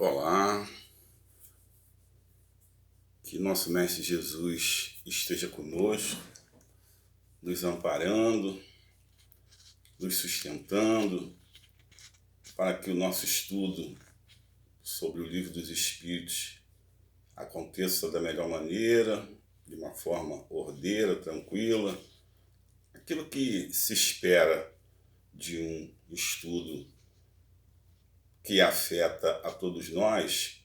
Olá, que nosso Mestre Jesus esteja conosco, nos amparando, nos sustentando, para que o nosso estudo sobre o Livro dos Espíritos aconteça da melhor maneira, de uma forma ordeira, tranquila, aquilo que se espera de um estudo que afeta a todos nós,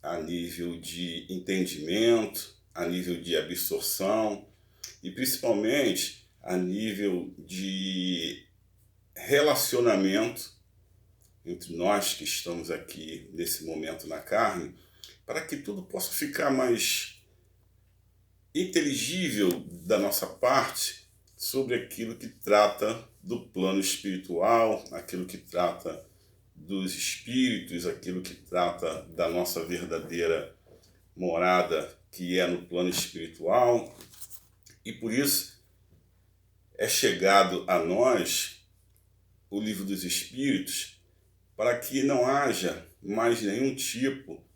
a nível de entendimento, a nível de absorção e principalmente a nível de relacionamento entre nós que estamos aqui nesse momento na carne, para que tudo possa ficar mais inteligível da nossa parte sobre aquilo que trata do plano espiritual, aquilo que trata dos espíritos, aquilo que trata da nossa verdadeira morada, que é no plano espiritual. E por isso é chegado a nós o Livro dos Espíritos, para que não haja mais nenhum tipo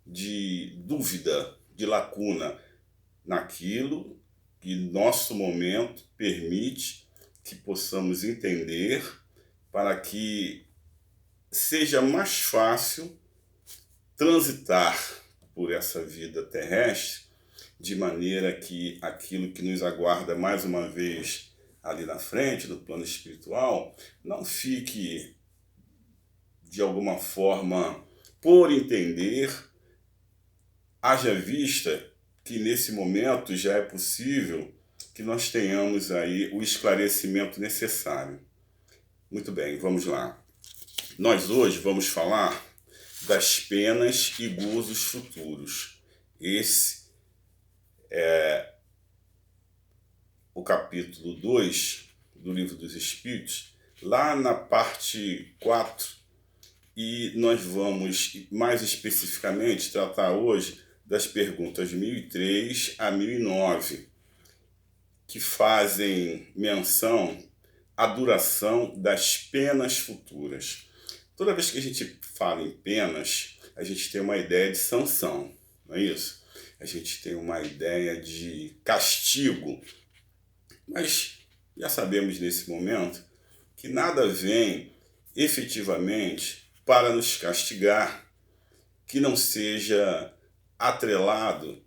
de dúvida, de lacuna naquilo que nosso momento permite que possamos entender, para que seja mais fácil transitar por essa vida terrestre, de maneira que aquilo que nos aguarda mais uma vez ali na frente, no plano espiritual, não fique de alguma forma por entender, haja vista que nesse momento já é possível que nós tenhamos aí o esclarecimento necessário. Muito bem, vamos lá. Nós hoje vamos falar das penas e gozos futuros. Esse é o capítulo 2 do Livro dos Espíritos, lá na parte 4, e nós vamos mais especificamente tratar hoje das perguntas 1003 a 1009, que fazem menção à duração das penas futuras. Toda vez que a gente fala em penas, a gente tem uma ideia de sanção, não é isso? A gente tem uma ideia de castigo, mas já sabemos nesse momento que nada vem efetivamente para nos castigar que não seja atrelado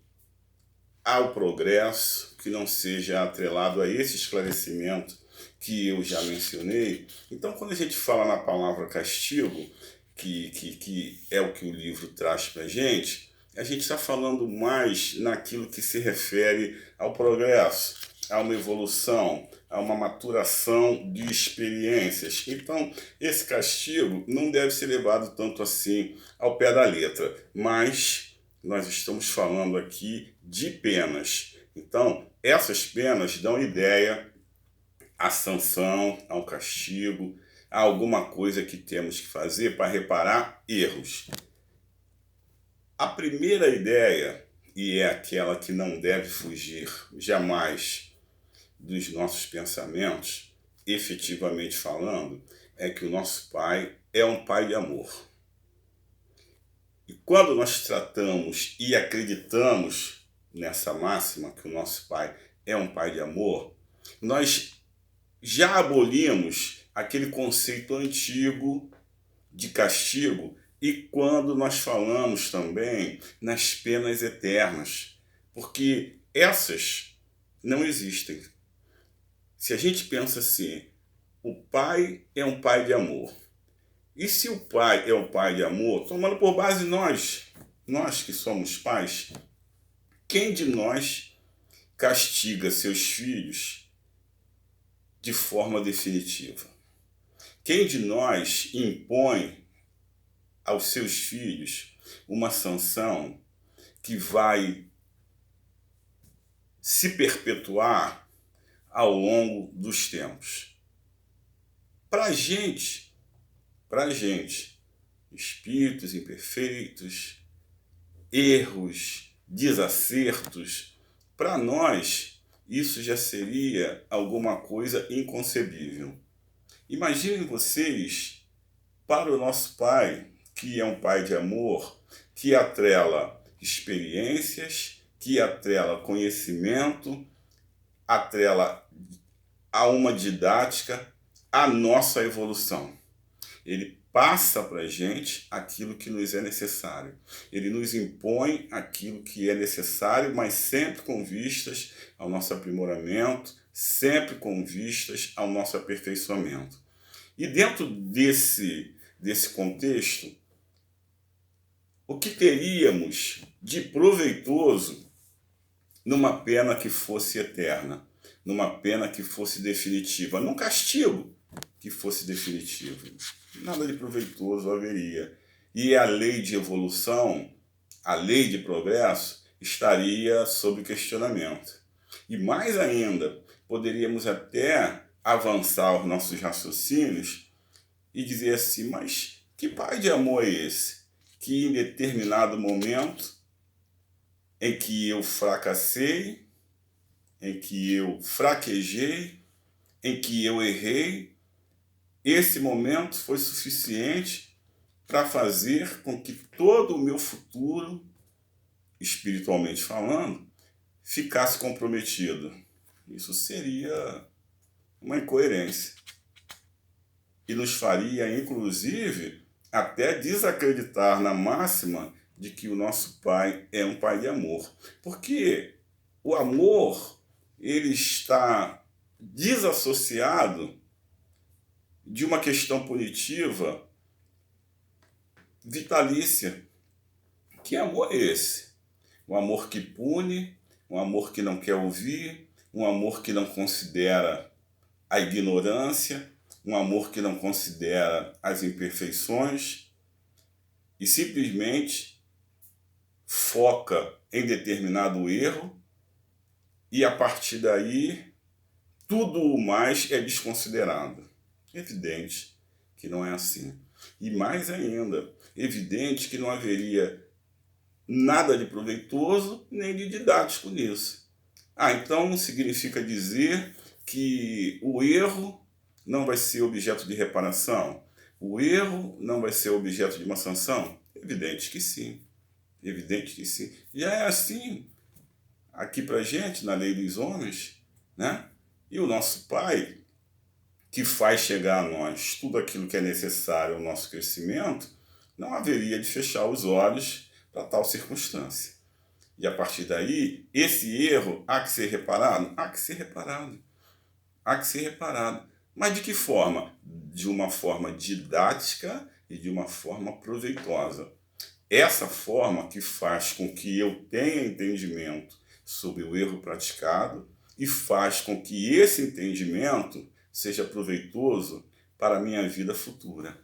ao progresso, que não seja atrelado a esse esclarecimento que eu já mencionei. Então, quando a gente fala na palavra castigo, que é o que o livro traz para a gente está falando mais naquilo que se refere ao progresso, a uma evolução, a uma maturação de experiências. Então, esse castigo não deve ser levado tanto assim ao pé da letra, mas nós estamos falando aqui de penas. Então, essas penas dão ideia à sanção, ao castigo, a alguma coisa que temos que fazer para reparar erros. A primeira ideia, e é aquela que não deve fugir jamais dos nossos pensamentos, efetivamente falando, é que o nosso Pai é um Pai de amor. E quando nós tratamos e acreditamos nessa máxima, que o nosso Pai é um Pai de amor, nós já abolimos aquele conceito antigo de castigo, e quando nós falamos também nas penas eternas, porque essas não existem. Se a gente pensa assim, o Pai é um Pai de amor, e se o Pai é um Pai de amor, tomando por base nós que somos pais, quem de nós castiga seus filhos de forma definitiva? Quem de nós impõe aos seus filhos uma sanção que vai se perpetuar ao longo dos tempos? Para a gente, espíritos imperfeitos, erros, desacertos, para nós isso já seria alguma coisa inconcebível. Imaginem vocês, para o nosso Pai, que é um pai de amor, que atrela experiências, que atrela conhecimento, atrela a uma didática, a nossa evolução. Ele passa para a gente aquilo que nos é necessário. Ele nos impõe aquilo que é necessário, mas sempre com vistas ao nosso aprimoramento, sempre com vistas ao nosso aperfeiçoamento. E dentro desse contexto, o que teríamos de proveitoso numa pena que fosse eterna, numa pena que fosse definitiva, num castigo que fosse definitivo? Nada de proveitoso haveria. E a lei de evolução, a lei de progresso, estaria sob questionamento. E mais ainda, poderíamos até avançar os nossos raciocínios e dizer assim, mas que pai de amor é esse? Que em determinado momento em que eu fracassei, em que eu fraquejei, em que eu errei, esse momento foi suficiente para fazer com que todo o meu futuro, espiritualmente falando, ficasse comprometido. Isso seria uma incoerência. E nos faria, inclusive, até desacreditar na máxima de que o nosso Pai é um Pai de amor. Porque o amor, ele está desassociado de uma questão punitiva vitalícia. Que amor é esse? Um amor que pune, um amor que não quer ouvir, um amor que não considera a ignorância, um amor que não considera as imperfeições e simplesmente foca em determinado erro e a partir daí tudo o mais é desconsiderado. Evidente que não é assim. E mais ainda, evidente que não haveria nada de proveitoso nem de didático nisso. Então significa dizer que o erro não vai ser objeto de reparação? O erro não vai ser objeto de uma sanção? Evidente que sim. Evidente que sim. Já é assim aqui pra gente, na lei dos homens, né? E o nosso Pai, que faz chegar a nós tudo aquilo que é necessário ao nosso crescimento, não haveria de fechar os olhos para tal circunstância. E a partir daí, esse erro há que ser reparado? Há que ser reparado. Há que ser reparado. Mas de que forma? De uma forma didática e de uma forma proveitosa. Essa forma que faz com que eu tenha entendimento sobre o erro praticado e faz com que esse entendimento seja proveitoso para a minha vida futura.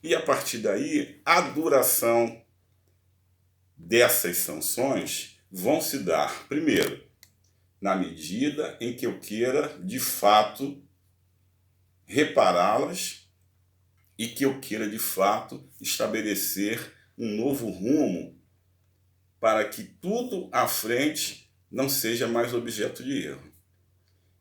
E a partir daí, a duração dessas sanções vão se dar, primeiro, na medida em que eu queira, de fato, repará-las e que eu queira, de fato, estabelecer um novo rumo para que tudo à frente não seja mais objeto de erro.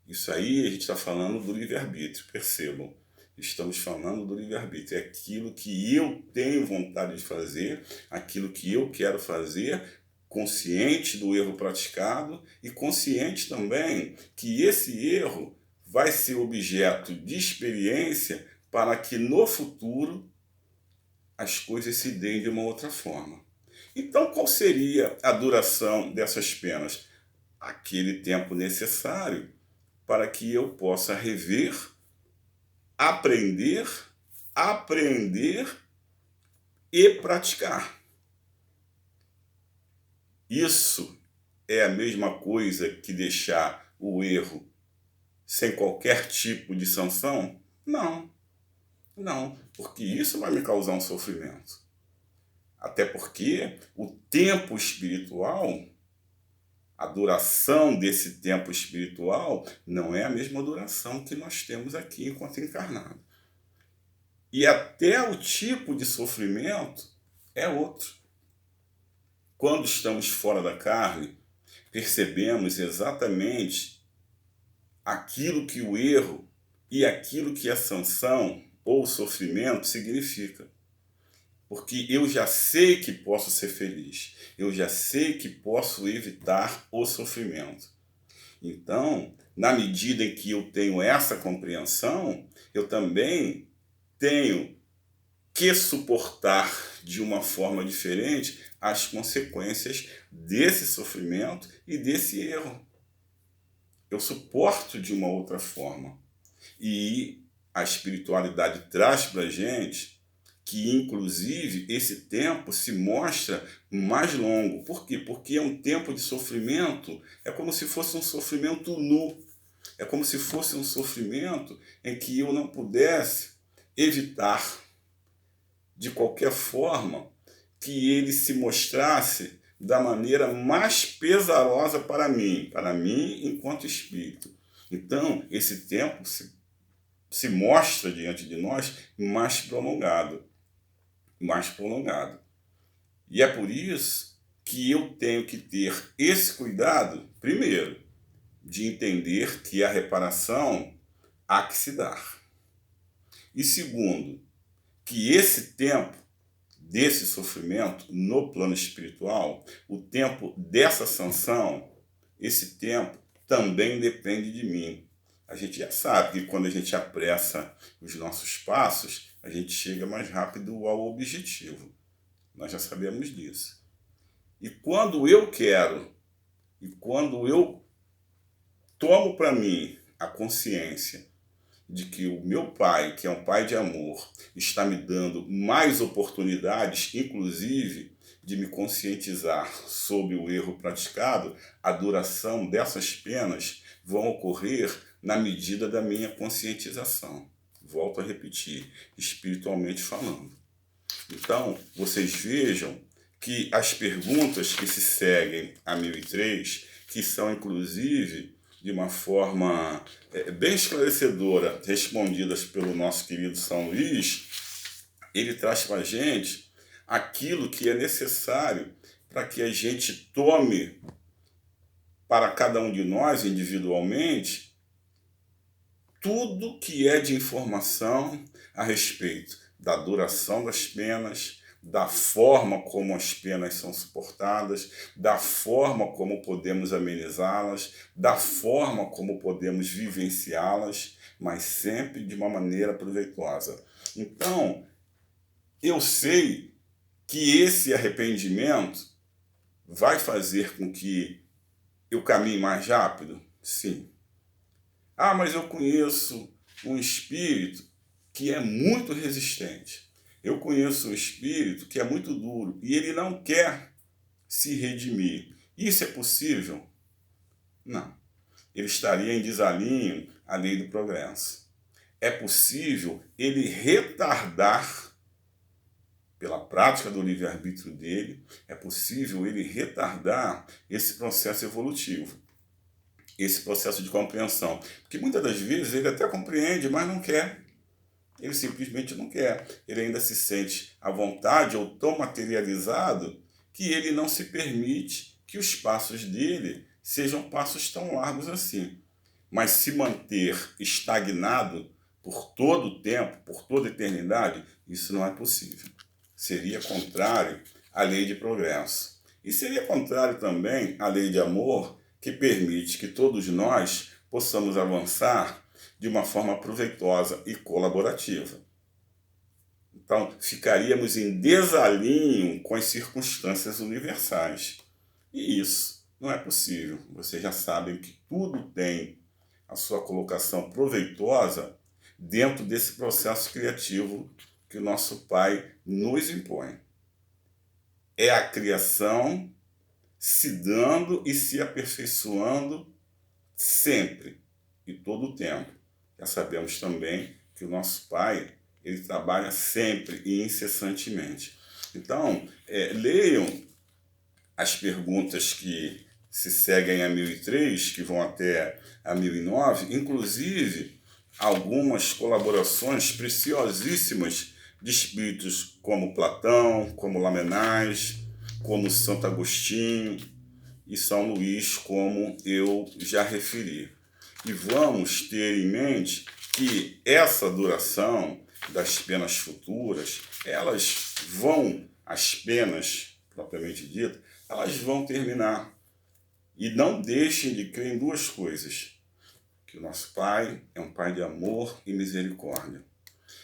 Isso aí a gente está falando do livre-arbítrio, percebam. Estamos falando do livre-arbítrio. É aquilo que eu tenho vontade de fazer, aquilo que eu quero fazer, consciente do erro praticado e consciente também que esse erro vai ser objeto de experiência para que no futuro as coisas se deem de uma outra forma. Então, qual seria a duração dessas penas? Aquele tempo necessário para que eu possa rever, aprender, apreender e praticar. Isso é a mesma coisa que deixar o erro sem qualquer tipo de sanção? Não, não, porque isso vai me causar um sofrimento. Até porque o tempo espiritual, a duração desse tempo espiritual não é a mesma duração que nós temos aqui enquanto encarnado. E até o tipo de sofrimento é outro. Quando estamos fora da carne, percebemos exatamente aquilo que o erro e aquilo que a sanção ou sofrimento significa. porque eu já sei que posso ser feliz, eu já sei que posso evitar o sofrimento. Então, na medida em que eu tenho essa compreensão, eu também tenho que suportar de uma forma diferente as consequências desse sofrimento e desse erro. Eu suporto de uma outra forma. E a espiritualidade traz para a gente que, inclusive, esse tempo se mostra mais longo. Por quê? Porque é um tempo de sofrimento, é como se fosse um sofrimento nu. É como se fosse um sofrimento em que eu não pudesse evitar, de qualquer forma, que ele se mostrasse da maneira mais pesarosa para mim enquanto espírito. Então, esse tempo se mostra diante de nós mais prolongado, mais prolongado. E é por isso que eu tenho que ter esse cuidado, primeiro, de entender que a reparação há que se dar. E segundo, que esse tempo desse sofrimento no plano espiritual, o tempo dessa sanção, esse tempo também depende de mim. A gente já sabe que quando a gente apressa os nossos passos, a gente chega mais rápido ao objetivo. Nós já sabemos disso. E quando eu quero, e quando eu tomo para mim a consciência de que o meu pai, que é um pai de amor, está me dando mais oportunidades, inclusive de me conscientizar sobre o erro praticado, a duração dessas penas vão ocorrer na medida da minha conscientização. Volto a repetir, espiritualmente falando. Então, vocês vejam que as perguntas que se seguem a 1003, que são inclusive de uma forma bem esclarecedora, respondidas pelo nosso querido São Luís, ele traz para a gente aquilo que é necessário para que a gente tome para cada um de nós individualmente tudo que é de informação a respeito da duração das penas, da forma como as penas são suportadas, da forma como podemos amenizá-las, da forma como podemos vivenciá-las, mas sempre de uma maneira proveitosa. Então, eu sei que esse arrependimento vai fazer com que eu caminhe mais rápido? Sim. Ah, mas eu conheço um espírito que é muito resistente. Eu conheço um espírito que é muito duro e ele não quer se redimir. Isso é possível? Não. Ele estaria em desalinho à lei do progresso. É possível ele retardar, pela prática do livre-arbítrio dele, é possível ele retardar esse processo evolutivo, esse processo de compreensão. Porque muitas das vezes ele até compreende, mas não quer. Ele simplesmente não quer. Ele ainda se sente à vontade ou tão materializado que ele não se permite que os passos dele sejam passos tão largos assim. Mas se manter estagnado por todo o tempo, por toda a eternidade, isso não é possível. Seria contrário à lei de progresso. E seria contrário também à lei de amor, que permite que todos nós possamos avançar de uma forma proveitosa e colaborativa. Então, ficaríamos em desalinho com as circunstâncias universais. E isso não é possível. Vocês já sabem que tudo tem a sua colocação proveitosa dentro desse processo criativo que o nosso Pai nos impõe. É a criação se dando e se aperfeiçoando sempre e todo o tempo. Já sabemos também que o nosso Pai, ele trabalha sempre e incessantemente. Então, leiam as perguntas que se seguem a 1003, que vão até a 1009, inclusive algumas colaborações preciosíssimas de espíritos como Platão, como Lamennais, como Santo Agostinho e São Luís, como eu já referi. E vamos ter em mente que essa duração das penas futuras, elas as penas, propriamente dito, elas vão terminar. E não deixem de crer em duas coisas: que o nosso Pai é um Pai de amor e misericórdia,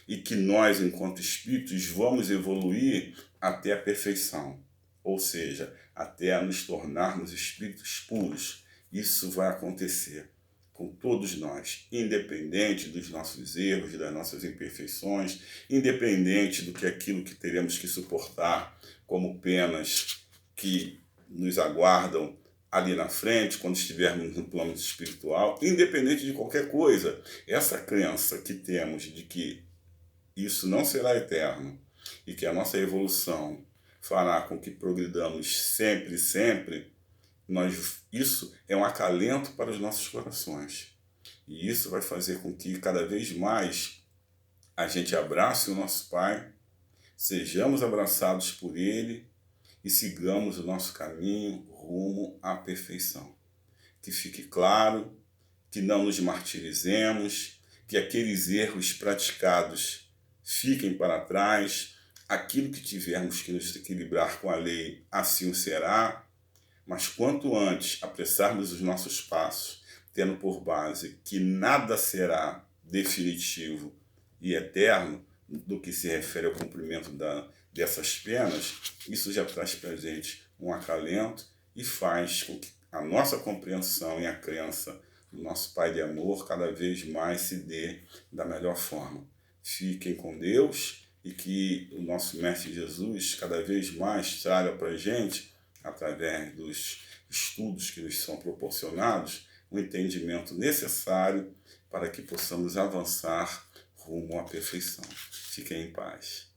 e que nós, enquanto espíritos, vamos evoluir até a perfeição, ou seja, até nos tornarmos espíritos puros. Isso vai acontecer com todos nós, independente dos nossos erros, das nossas imperfeições, independente do que aquilo que teremos que suportar como penas que nos aguardam ali na frente, quando estivermos no plano espiritual, independente de qualquer coisa. Essa crença que temos de que isso não será eterno e que a nossa evolução fará com que progridamos sempre, sempre, isso é um acalento para os nossos corações. E isso vai fazer com que cada vez mais a gente abrace o nosso Pai, sejamos abraçados por Ele e sigamos o nosso caminho rumo à perfeição. Que fique claro, que não nos martirizemos, que aqueles erros praticados fiquem para trás, aquilo que tivermos que nos equilibrar com a lei, assim o será, mas quanto antes apressarmos os nossos passos, tendo por base que nada será definitivo e eterno do que se refere ao cumprimento dessas penas, isso já traz para a gente um acalento e faz com que a nossa compreensão e a crença do nosso Pai de amor cada vez mais se dê da melhor forma. Fiquem com Deus e que o nosso Mestre Jesus cada vez mais traga para a gente, através dos estudos que nos são proporcionados, o entendimento necessário para que possamos avançar rumo à perfeição. Fiquem em paz.